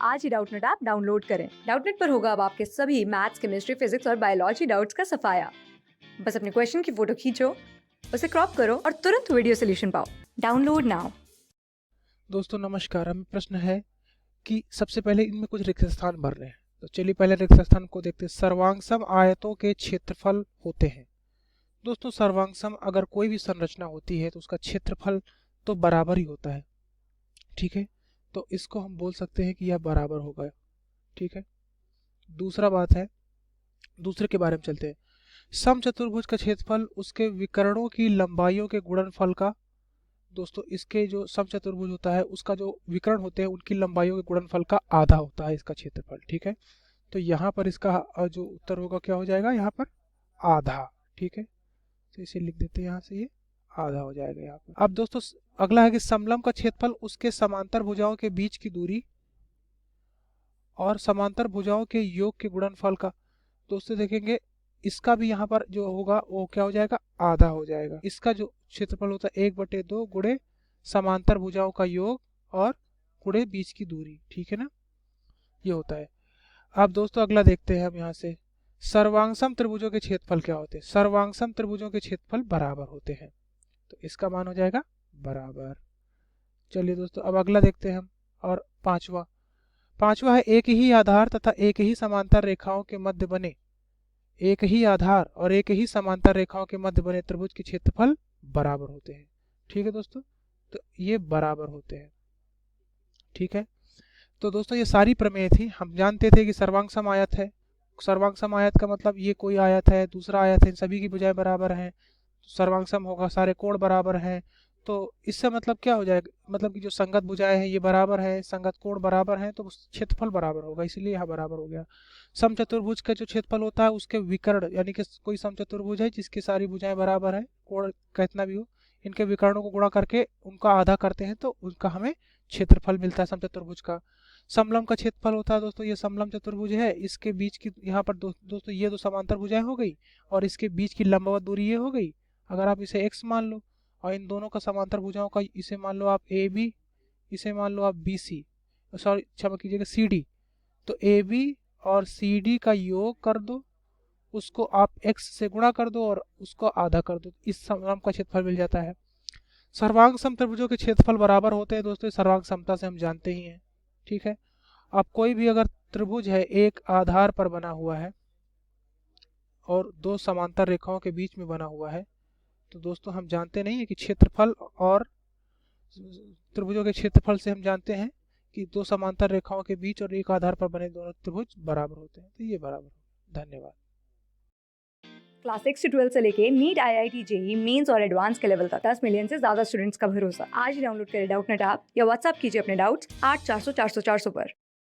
आज ही Doubtnut app download करें। Doubtnut पर होगा अब आपके सभी मैथ्स, केमिस्ट्री, फिजिक्स और बायोलॉजी डाउट्स का सफाया। बस अपने क्वेश्चन की फोटो खींचो, उसे क्रॉप करो और तुरंत वीडियो सोल्यूशन पाओ। Download now. दोस्तों नमस्कार। हमें प्रश्न है कि सबसे पहले इनमें कुछ रिक्त स्थान भरने हैं। तो चलिए पहले रिक्त स्थान को देखते हैं। सर्वांगसम आयतों के क्षेत्रफल होते हैं। दोस्तों सर्वांगसम अगर कोई भी संरचना होती है तो उसका क्षेत्रफल तो बराबर ही होता है। ठीक है, तो इसको हम बोल सकते हैं कि यह बराबर होगा। ठीक है, दूसरा बात है, दूसरे के बारे में चलते हैं। समचतुर्भुज का क्षेत्रफल उसके विकर्णों की लंबाइयों के गुणनफल का, दोस्तों इसके जो समचतुर्भुज होता है उसका जो विकर्ण होते हैं उनकी लंबाइयों के गुणनफल का आधा होता है इसका क्षेत्रफल। ठीक है, तो यहाँ पर इसका जो उत्तर होगा क्या हो जाएगा, यहाँ पर आधा। ठीक है, तो इसे लिख देते हैं, यहाँ से ये आधा हो जाएगा यहाँ पर। अब दोस्तों अगला है कि समलंब का क्षेत्रफल उसके समांतर भुजाओं के बीच की दूरी और समांतर भुजाओं के योग के गुणनफल का। दोस्तों देखेंगे इसका भी यहाँ पर जो होगा वो क्या हो जाएगा, आधा हो जाएगा। इसका जो क्षेत्रफल होता है 1/2 गुणे समांतर भुजाओं का योग और गुणे बीच की दूरी। ठीक है ना, ये होता है। अब दोस्तों अगला देखते हैं हम यहाँ से, सर्वांगसम त्रिभुजों के क्षेत्रफल क्या होते हैं। सर्वांगसम त्रिभुजों के क्षेत्रफल बराबर होते हैं, तो इसका मान हो जाएगा बराबर। चलिए दोस्तों अब अगला देखते हैं हम, और पांचवा है एक ही आधार तथा एक ही समांतर रेखाओं के मध्य बने, एक ही आधार और एक ही समांतर रेखाओं के मध्य बने त्रिभुज के क्षेत्रफल बराबर होते हैं। ठीक है दोस्तों, तो ये बराबर होते हैं। ठीक है, तो दोस्तों ये सारी प्रमेय थी। हम जानते थे कि सर्वांगसम आयत है, सर्वांगसम आयत का मतलब ये कोई आयत है, दूसरा आयत है, इन सभी की भुजाएं बराबर हैं, सर्वांगसम होगा, सारे कोण बराबर हैं। तो इससे मतलब क्या हो जाएगा, मतलब कि जो संगत भुजाएं हैं ये बराबर है, संगत कोण बराबर हैं, तो क्षेत्रफल बराबर होगा, इसलिए यहाँ बराबर हो गया। समचतुर्भुज का जो क्षेत्रफल होता है उसके विकर्ण, यानी कि कोई समचतुर्भुज है जिसकी सारी भुजाएं बराबर है, कोण कितना भी हो, इनके विकर्णों को गुणा करके उनका आधा करते हैं तो उनका हमें क्षेत्रफल मिलता है समचतुर्भुज का। समलंब का क्षेत्रफल होता है दोस्तों, ये समलंब चतुर्भुज है, इसके बीच की यहाँ पर दोस्तों ये दो समांतर भुजाएं हो गई और इसके बीच की लंबवत दूरी ये हो गई। अगर आप इसे x मान लो और इन दोनों का समांतर भुजाओं का इसे मान लो आप AB, इसे मान लो आप BC, सॉरी क्षमा कीजिएगा CD, तो AB और CD का योग कर दो, उसको आप x से गुणा कर दो और उसको आधा कर दो, इस समलंब का क्षेत्रफल मिल जाता है। सर्वांग समत्रिभुजों के क्षेत्रफल बराबर होते हैं दोस्तों, सर्वांग समता से हम जानते ही हैं। ठीक है, अब कोई भी अगर त्रिभुज है एक आधार पर बना हुआ है और दो समांतर रेखाओं के बीच में बना हुआ है, तो दोस्तों हम जानते नहीं है कि क्षेत्रफल और त्रिभुजों के क्षेत्रफल से हम जानते हैं कि दो समांतर रेखाओं के बीच और एक आधार पर बने दोनों त्रिभुज बराबर होते हैं, तो ये बराबर। धन्यवाद। क्लास 6 से 12 से लेके नीट, IIT, JEE मेंस और एडवांस के लेवल तक 10 मिलियन से ज्यादा स्टूडेंट्स का भरोसा। आज ही डाउनलोड करें डाउटनेट ऐप या व्हाट्सएप कीजिए अपने डाउट्स 8400 400 400 पर।